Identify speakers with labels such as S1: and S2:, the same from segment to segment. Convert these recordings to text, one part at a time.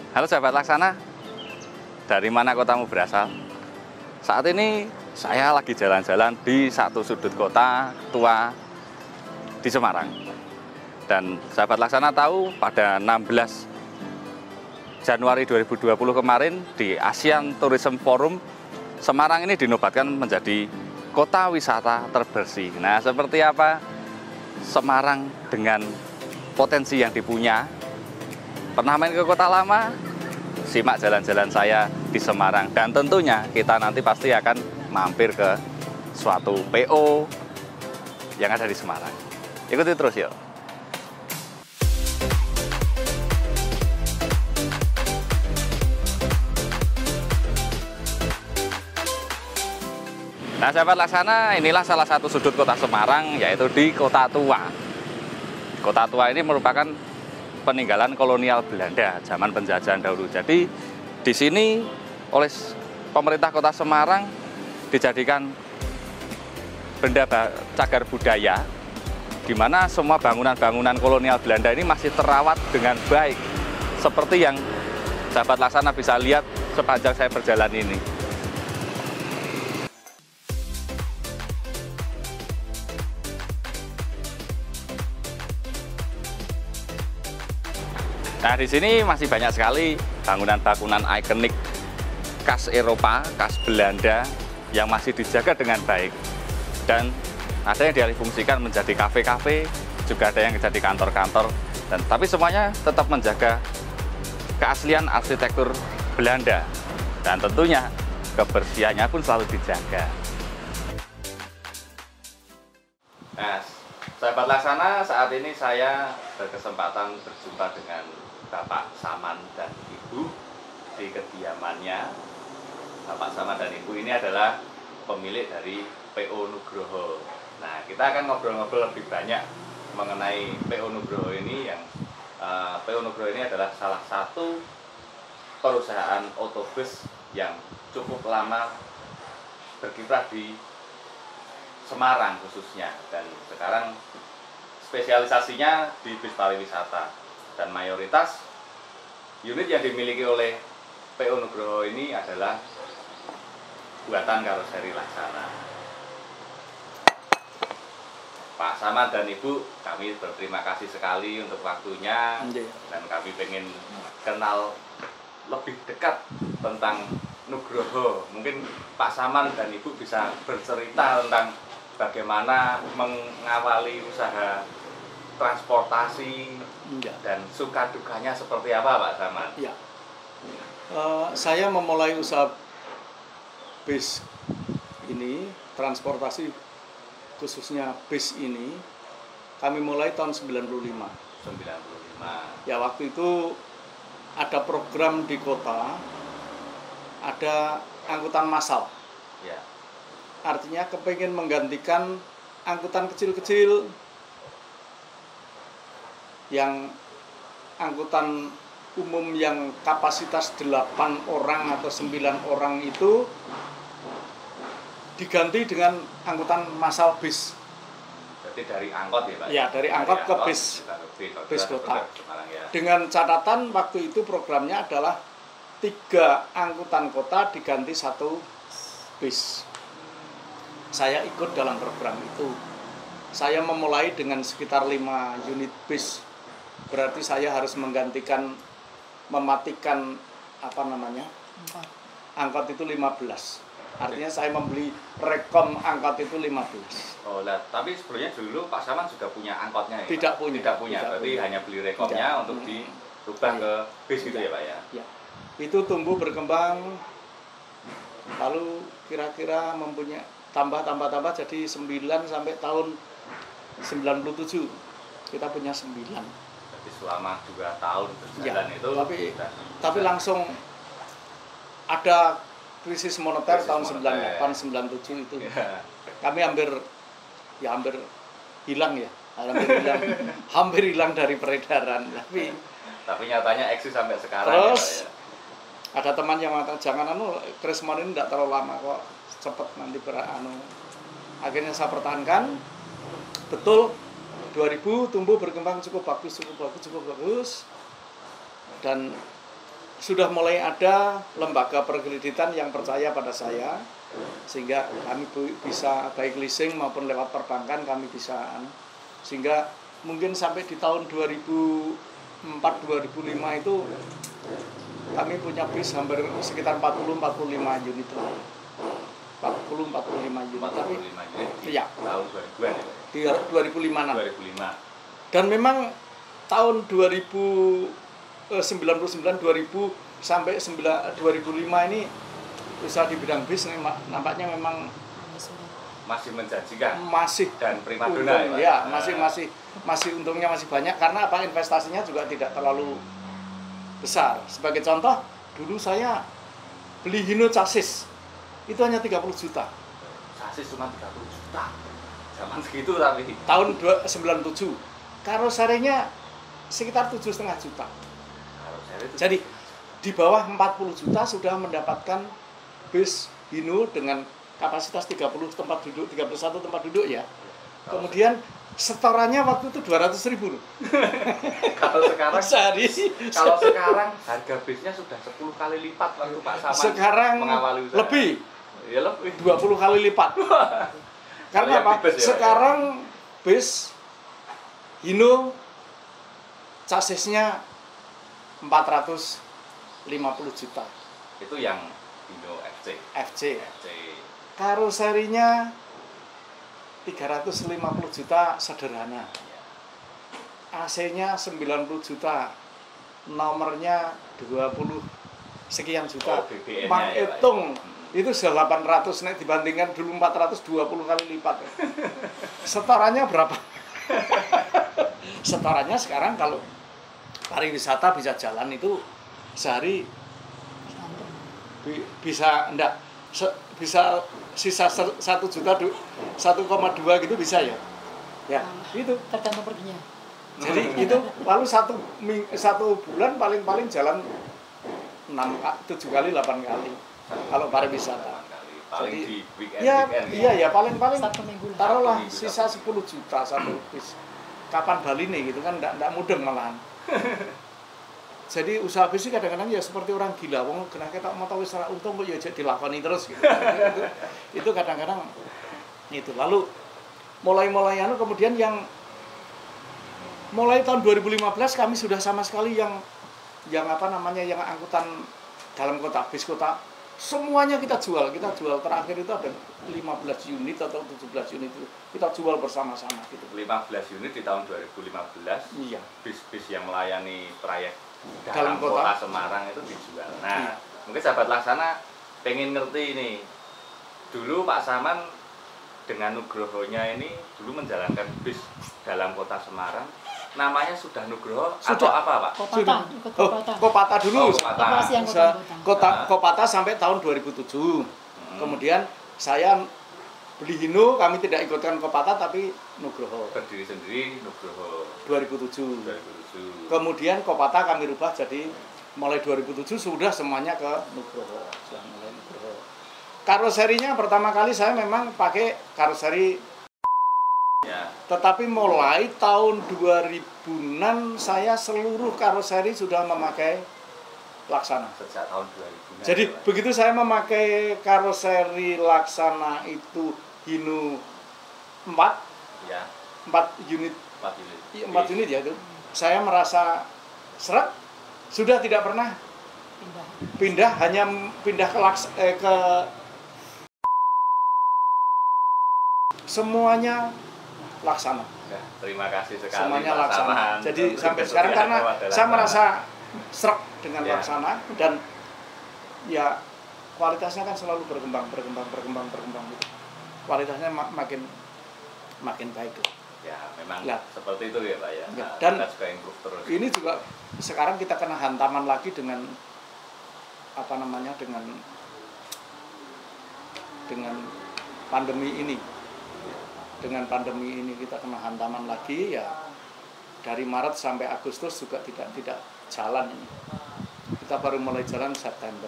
S1: Halo sahabat Laksana, dari mana kotamu berasal? Saat ini saya lagi jalan-jalan di satu sudut kota tua di Semarang. Dan sahabat Laksana tahu pada 16 Januari 2020 kemarin di ASEAN Tourism Forum, Semarang ini dinobatkan menjadi kota wisata terbersih. Nah, seperti apa Semarang dengan potensi yang dipunya? Pernah main ke kota lama? Simak jalan-jalan saya di Semarang. Dan tentunya kita nanti pasti akan mampir ke suatu PO yang ada di Semarang. Ikuti terus yuk. Nah sahabat Laksana, inilah salah satu sudut kota Semarang, yaitu di Kota Tua. Kota Tua ini merupakan peninggalan kolonial Belanda zaman penjajahan dahulu. Jadi di sini oleh pemerintah Kota Semarang dijadikan benda cagar budaya, di mana semua bangunan-bangunan kolonial Belanda ini masih terawat dengan baik, seperti yang sahabat Laksana bisa lihat sepanjang saya berjalan ini. Nah, di sini masih banyak sekali bangunan-bangunan ikonik khas Eropa, khas Belanda yang masih dijaga dengan baik. Dan ada yang dialihfungsikan menjadi kafe-kafe, juga ada yang menjadi kantor-kantor. Tapi semuanya tetap menjaga keaslian arsitektur Belanda. Dan tentunya kebersihannya pun selalu dijaga. Nah, sahabat Laksana, saat ini saya berkesempatan berjumpa dengan Bapak Saman dan Ibu di kediamannya. Bapak Saman dan Ibu ini adalah pemilik dari PO Nugroho. Nah, kita akan ngobrol-ngobrol lebih banyak mengenai PO Nugroho ini. Yang PO Nugroho ini adalah salah satu perusahaan otobus yang cukup lama berkiprah di Semarang khususnya, dan sekarang spesialisasinya di bis pariwisata. Dan mayoritas unit yang dimiliki oleh PO Nugroho ini adalah buatan karoseri Laksana. Pak Saman dan Ibu, kami berterima kasih sekali untuk waktunya. Dan kami pengen kenal lebih dekat tentang Nugroho. Mungkin Pak Saman dan Ibu bisa bercerita tentang bagaimana mengawali usaha transportasi dan suka dukanya seperti apa, Pak Saman?
S2: Ya. Saya memulai usaha bis ini, transportasi khususnya bis ini, kami mulai tahun 95. Ya, waktu itu ada program di kota, ada angkutan massal.
S1: Ya.
S2: Artinya kepengen menggantikan angkutan kecil-kecil yang angkutan umum yang kapasitas 8 orang atau 9 orang itu diganti dengan angkutan massal bis.
S1: Jadi dari angkot ya Pak?
S2: Ya, dari angkot ke bis kota.
S1: Ya.
S2: Dengan catatan waktu itu programnya adalah 3 angkutan kota diganti 1 bis. Saya ikut dalam program itu. Saya memulai dengan sekitar 5 unit bis. Berarti saya harus mematikan angkot itu 15. Artinya saya membeli rekom angkot itu 15.
S1: Oh lah, tapi sebelumnya dulu Pak Saman sudah punya angkotnya ya?
S2: Tidak punya.
S1: Berarti hanya beli rekomnya untuk dirubah ke bis gitu ya Pak ya?
S2: Ya. Itu tumbuh berkembang, lalu kira-kira mempunyai tambah jadi 9 sampai tahun 97 kita punya 9.
S1: Jadi selama 2 tahun berjalan
S2: Ya,
S1: itu
S2: tapi langsung ada krisis moneter tahun 98 97 itu.
S1: Ya.
S2: Kami hampir hilang ya. Hampir hilang dari peredaran,
S1: tapi nyatanya eksis sampai sekarang.
S2: Terus
S1: ya, Pak, ya?
S2: ada teman yang mengatakan jangan Krismon ini tidak terlalu lama kok, cepet nanti akhirnya saya pertahankan. Betul 2000 tumbuh berkembang cukup bagus, dan sudah mulai ada lembaga perkreditan yang percaya pada saya, sehingga kami bisa baik leasing maupun lewat perbankan kami bisa, sehingga mungkin sampai di tahun 2004-2005 itu kami punya bis hampir sekitar 40-45 unit lah. 40-45 unit.
S1: 45 unit
S2: iya.
S1: Tahun 2000-an ya?
S2: Di 2005-an.
S1: 2005.
S2: Dan memang tahun 99 2000 sampai 2005 ini usaha di bidang bis ini nampaknya memang
S1: masih menjanjikan,
S2: masih
S1: dan primadona
S2: ya, masih untungnya masih banyak, karena apa, investasinya juga tidak terlalu besar. Sebagai contoh, dulu saya beli Hino chassis itu hanya 30 juta.
S1: Chassis cuma 30 juta. Zaman segitu tapi
S2: tahun 97. Karoserinya sekitar 7,5 juta. Jadi di bawah 40 juta sudah mendapatkan bis Hino dengan kapasitas 30 tempat duduk, 31 tempat duduk ya. Kemudian setorannya waktu itu 200.000 loh.
S1: Kalau sekarang
S2: sehari.
S1: Kalau sekarang harga bisnya sudah 10 kali lipat waktu Pak Saman
S2: sekarang
S1: mengawali usaha.
S2: Lebih.
S1: Ya lebih.
S2: 20 kali lipat. Karena apa?
S1: Ya,
S2: sekarang bis Hino chassisnya 450 juta.
S1: Itu yang Hino FC.
S2: Karoserinya 350 juta sederhana. AC-nya 90 juta. Nomornya 20 sekian juta. Mak hitung itu sudah 800, nek dibandingkan dulu 420 kali lipat. Setorannya berapa? Setorannya sekarang kalau pariwisata bisa jalan itu sehari bisa enggak bisa sisa 1 juta 1,2 gitu bisa ya. Ya, itu
S3: tergantung perginya.
S2: Jadi itu lalu satu bulan paling jalan 7 kali 8 kali kalau pariwisata.
S1: Paling
S2: Jadi,
S1: di weekend,
S2: ya,
S1: weekend
S2: iya paling
S3: Sabtu Minggu.
S2: taruhlah sisa 10 juta satu bis. Kapan Bali nih gitu kan enggak mudeng malahan. Jadi usaha bis kadang-kadang ya seperti orang gila, wong kena ketok mau tahu secara untung kok ya dilakoni terus gitu. Itu kadang-kadang itu. Lalu mulai kemudian yang mulai tahun 2015 kami sudah sama sekali yang apa namanya yang angkutan dalam kota, bis kota semuanya kita jual terakhir itu ada 15 unit atau 17 unit itu kita jual bersama-sama gitu.
S1: 15 unit di tahun 2015.
S2: Iya.
S1: Bis yang melayani trayek
S2: dalam
S1: kota Semarang itu dijual. Nah,
S2: iya.
S1: Mungkin sahabat Laksana pengen ngerti ini. Dulu Pak Saman dengan Nugrohonya ini dulu menjalankan bis dalam kota Semarang. Namanya sudah Nugroho atau apa, Pak?
S3: Kopata, ikut Kopata.
S2: Kopata dulu. Kopata sampai tahun 2007. Kemudian saya beli Hino, kami tidak ikutkan Kopata tapi Nugroho.
S1: Berdiri sendiri Nugroho.
S2: 2007. Kemudian Kopata kami rubah jadi mulai 2007 sudah semuanya ke Nugroho. Sudah mulai Nugroho. Karoserinya pertama kali saya memang pakai karoseri ya. Tetapi mulai tahun 2000-an saya seluruh karoseri sudah memakai Laksana.
S1: Sejak tahun 2000.
S2: Jadi ya, begitu saya memakai karoseri Laksana itu Hino 4
S1: ya.
S2: 4 unit.
S1: 4
S2: unit ya itu. Saya merasa seret, sudah tidak pernah pindah hanya pindah ke semuanya Laksana.
S1: Ya, terima kasih sekali.
S2: Semuanya
S1: Pak
S2: Laksana.
S1: Saman.
S2: Jadi sampai sekarang karena saya merasa seret dengan
S1: ya,
S2: Laksana dan ya kualitasnya kan selalu berkembang gitu. Kualitasnya makin baik.
S1: Ya, memang
S2: nah,
S1: seperti itu ya, Pak ya. Nah,
S2: dan
S1: kita juga improve terus.
S2: Ini juga sekarang kita kena hantaman lagi dengan apa namanya dengan pandemi ini. Dengan pandemi ini kita kena hantaman lagi ya. Dari Maret sampai Agustus juga tidak jalan ini. Kita baru mulai jalan September.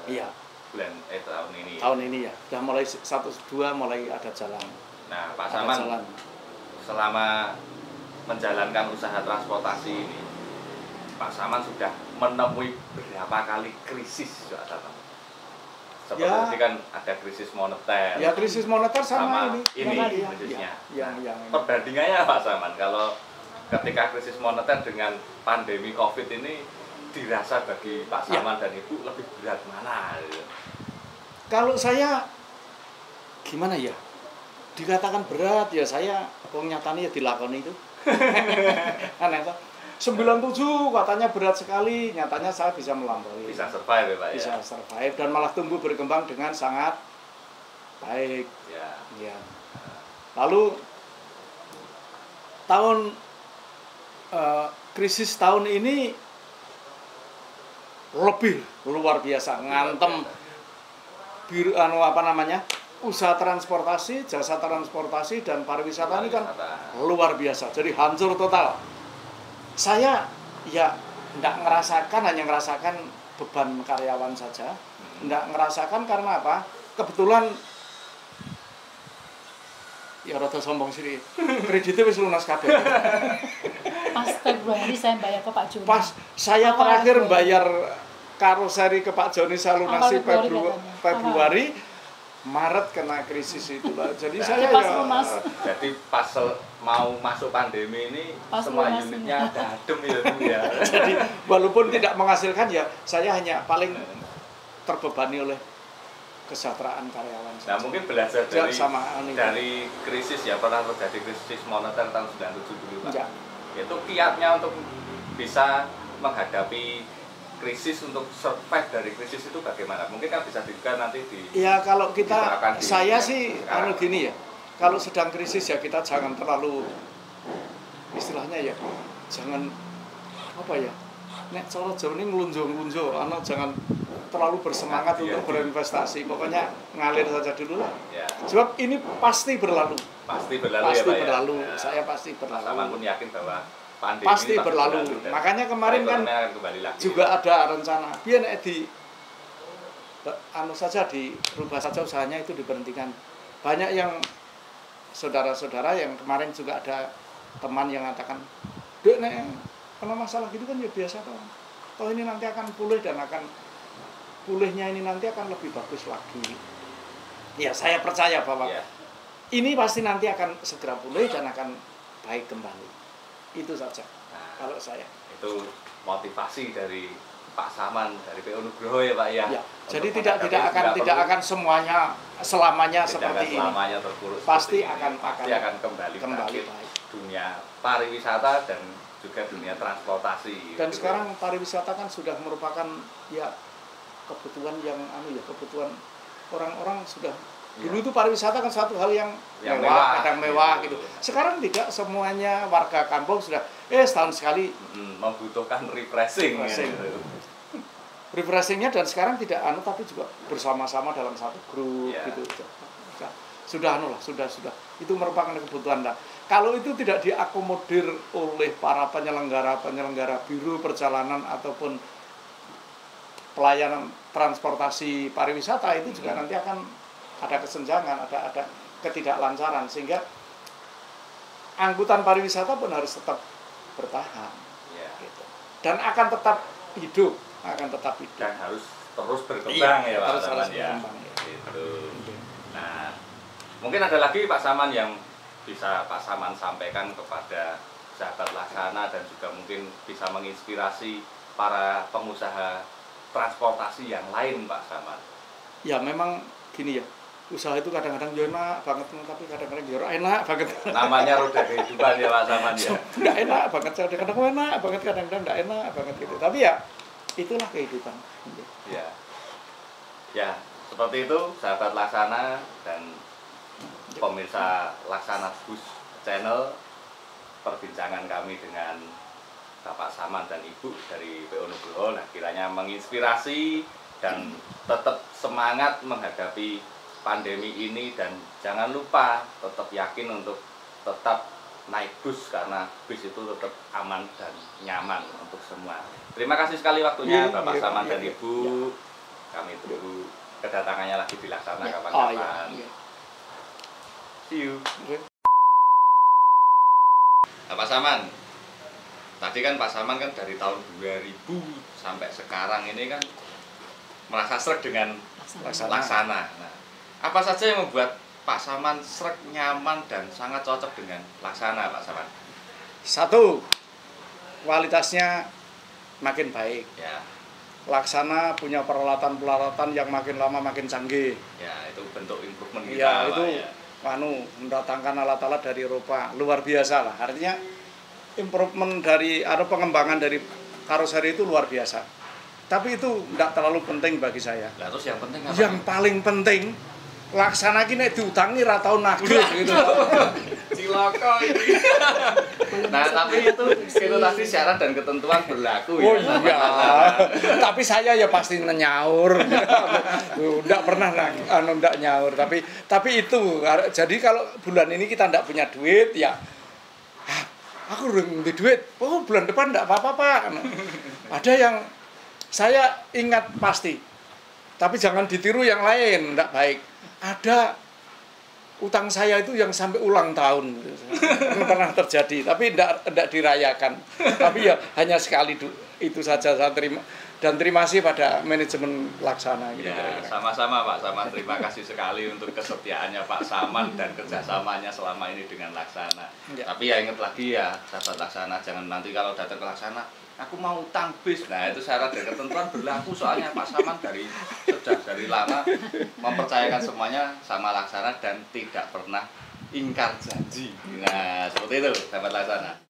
S2: Iya.
S1: Tahun ini.
S2: Tahun ini ya. Sudah mulai 1-2 mulai ada jalan.
S1: Nah, Pak Saman selama menjalankan usaha transportasi ini Pak Saman sudah menemui berapa kali krisis Pak Saman? Seperti
S2: Ya.
S1: tadi kan ada krisis moneter.
S2: Ya krisis moneter sama ini.
S1: ini
S3: Ya,
S1: khususnya.
S2: Yang
S1: Nah,
S2: ini.
S1: perbandingannya Pak Saman kalau ketika krisis moneter dengan pandemi Covid ini dirasa bagi Pak Saman dan Ibu lebih berat mana? Gitu.
S2: Kalau saya gimana ya? Dikatakan berat ya saya wong nyatane ya dilakoni itu. Aneh toh. 97 katanya berat sekali, nyatanya saya bisa melampaui.
S1: Bisa survive ya Pak
S2: Bisa
S1: ya?
S2: survive dan malah tumbuh berkembang dengan sangat baik.
S1: Ya.
S2: Ya. Lalu tahun krisis tahun ini lebih luar biasa, ngantem biru usaha transportasi, jasa transportasi dan pariwisata ini kan luar biasa. Jadi hancur total. Saya ya hanya ngerasakan beban karyawan saja. Enggak ngerasakan karena apa? Kebetulan ya rada sombong sih. Kreditnya wis lunas kabeh.
S3: Pas Februari saya bayar ke Pak Joni.
S2: Pas saya
S3: Awal
S2: terakhir
S3: Februari.
S2: bayar karoseri ke Pak Joni saya lunasi
S3: Awal Februari katanya.
S2: Februari, Maret kena krisis itu lah. Jadi
S1: Nah,
S2: saya
S3: pas
S2: ya
S3: lunas.
S1: Jadi pas mau masuk pandemi ini
S3: Pas
S1: semua
S3: lunas
S1: unitnya
S3: ini.
S1: adem ya Bu ya.
S2: jadi walaupun tidak menghasilkan ya saya hanya paling terbebani oleh kesejahteraan karyawan
S1: Nah
S2: saja.
S1: mungkin belajar
S2: Ya,
S1: dari
S2: sama ini.
S1: krisis ya, pernah terjadi krisis moneter tahun 97 dulu Pak.
S2: Ya.
S1: Itu kiatnya untuk bisa menghadapi krisis, untuk survive dari krisis itu bagaimana? Mungkin kan bisa juga nanti di
S2: Ya kalau kita,
S1: diterapkan di
S2: saya
S1: yang
S2: sih
S1: sekarang.
S2: gini ya, kalau sedang krisis ya kita jangan terlalu, istilahnya ya, jangan apa ya, nek cara Jawa ini ngelunjo-ngelunjo, jangan terlalu bersemangat
S1: Iya,
S2: untuk berinvestasi, pokoknya ngalir saja dulu lah.
S1: ya,
S2: Sebab ini pasti berlalu,
S1: pasti berlalu ya
S2: pasti
S1: Pak
S2: berlalu,
S1: ya.
S2: saya pasti
S1: Mas Saman pun
S2: berlalu,
S1: yakin bahwa pandemi
S2: pasti
S1: ini
S2: berlalu.
S1: dan
S2: Makanya kemarin kan
S1: perekonomian akan kembali lagi.
S2: juga ada rencana, biar nek di saja dirubah saja usahanya itu diberhentikan. Banyak yang saudara-saudara yang kemarin juga ada teman yang mengatakan, "Dek, nek kalau masalah gitu kan ya biasa toh. Toh ini nanti akan pulih dan akan pulihnya ini nanti akan lebih bagus lagi." Ya, saya percaya bahwa
S1: Ya.
S2: ini pasti nanti akan segera pulih dan akan baik kembali. Itu saja
S1: Nah,
S2: kalau saya.
S1: itu motivasi dari Pak Saman, dari PO Nugroho ya Pak ya.
S2: Ya,
S1: Untuk
S2: jadi
S1: menghadapi
S2: tidak akan semuanya selamanya
S1: tidak
S2: seperti
S1: akan
S2: ini.
S1: selamanya terpuruk
S2: Pasti
S1: seperti ini.
S2: akan
S1: pasti akan kembali bangkit
S2: baik.
S1: dunia pariwisata dan juga dunia transportasi.
S2: Dan
S1: gitu.
S2: sekarang pariwisata kan sudah merupakan ya kebutuhan yang kebutuhan orang-orang sudah. Dulu itu pariwisata kan suatu hal yang mewah, kadang mewah gitu. Sekarang tidak, semuanya warga kampung sudah setahun sekali
S1: membutuhkan refreshing.
S2: Refreshing.
S1: Gitu.
S2: refreshingnya, dan sekarang tidak tapi juga bersama-sama dalam satu grup
S1: Ya.
S2: gitu. Sudah sudah. Itu merupakan kebutuhan. Nah, kalau itu tidak diakomodir oleh para penyelenggara biro perjalanan ataupun pelayanan transportasi pariwisata, itu juga nanti akan ada kesenjangan, ada ketidaklancaran, sehingga angkutan pariwisata pun harus tetap bertahan,
S1: Ya.
S2: gitu. Dan akan tetap hidup,
S1: Dan harus terus berkembang ya Pak
S2: harus
S1: Saman ya.
S2: berkembang, ya.
S1: Gitu. Nah, mungkin ada lagi Pak Saman yang bisa Pak Saman sampaikan kepada sahabat Laksana dan juga mungkin bisa menginspirasi para pengusaha transportasi yang lain Pak Saman.
S2: Ya memang gini ya, usaha itu kadang-kadang ya enak banget, tapi kadang-kadang ya enak banget.
S1: Namanya roda kehidupan ya Pak Saman ya.
S2: Nggak enak banget, kadang-kadang enak banget, kadang-kadang nggak enak banget gitu. Tapi ya itulah kehidupan.
S1: Ya. Ya, seperti itu sahabat Laksana dan pemirsa Laksana Bus Channel, perbincangan kami dengan Bapak Saman dan Ibu dari PO Nugroho. Nah, kiranya menginspirasi dan tetap semangat menghadapi pandemi ini, dan jangan lupa tetap yakin untuk tetap naik bus karena bus itu tetap aman dan nyaman untuk semua. Terima kasih sekali waktunya Bapak Saman dan Ibu. Kami tunggu kedatangannya lagi di Laksana kapan-kapan. See you. Bapak Saman, tadi kan Pak Saman kan dari tahun 2000 sampai sekarang ini kan merasa sreg dengan Laksana. Nah, apa saja yang membuat Pak Saman sreg, nyaman dan sangat cocok dengan Laksana, Pak Saman?
S2: Satu, kualitasnya makin baik.
S1: Ya,
S2: Laksana punya peralatan-peralatan yang makin lama makin canggih.
S1: ya itu bentuk improvement kita,
S2: Iya,
S1: Pak,
S2: itu
S1: ya.
S2: mendatangkan alat-alat dari Eropa luar biasa lah. Artinya improvement dari atau pengembangan dari karoseri itu luar biasa. Tapi itu tidak terlalu penting bagi saya.
S1: Lah terus yang penting apa?
S2: Yang paling penting Laksana ki nek diutangi ra tau nagih gitu.
S1: Ciloko ini. Nah, tapi itu tadi syarat dan ketentuan berlaku
S2: Oh
S1: ya.
S2: iya. Tapi saya ya pasti nyaur. Enggak pernah enggak nyaur, tapi itu jadi kalau bulan ini kita enggak punya duit ya aku udah ngambil duit. Oh, bulan depan enggak apa-apa, Pak. Ada yang saya ingat pasti. Tapi jangan ditiru yang lain, enggak baik. Ada utang saya itu yang sampai ulang tahun ini pernah terjadi, tapi tidak dirayakan. Tapi ya hanya sekali itu saja saya terima, dan terima kasih pada manajemen Laksana gitu.
S1: Ya, sama-sama Pak Saman, terima kasih sekali untuk kesetiaannya Pak Saman dan kerjasamanya selama ini dengan Laksana.
S2: Ya.
S1: Tapi ya ingat lagi ya, sahabat Laksana, jangan nanti kalau datang ke Laksana, aku mau utang bis. Nah itu syarat dan ketentuan berlaku, soalnya Pak Saman sejak dari lama mempercayakan semuanya sama Laksana dan tidak pernah ingkar janji. Nah seperti itu sahabat Laksana.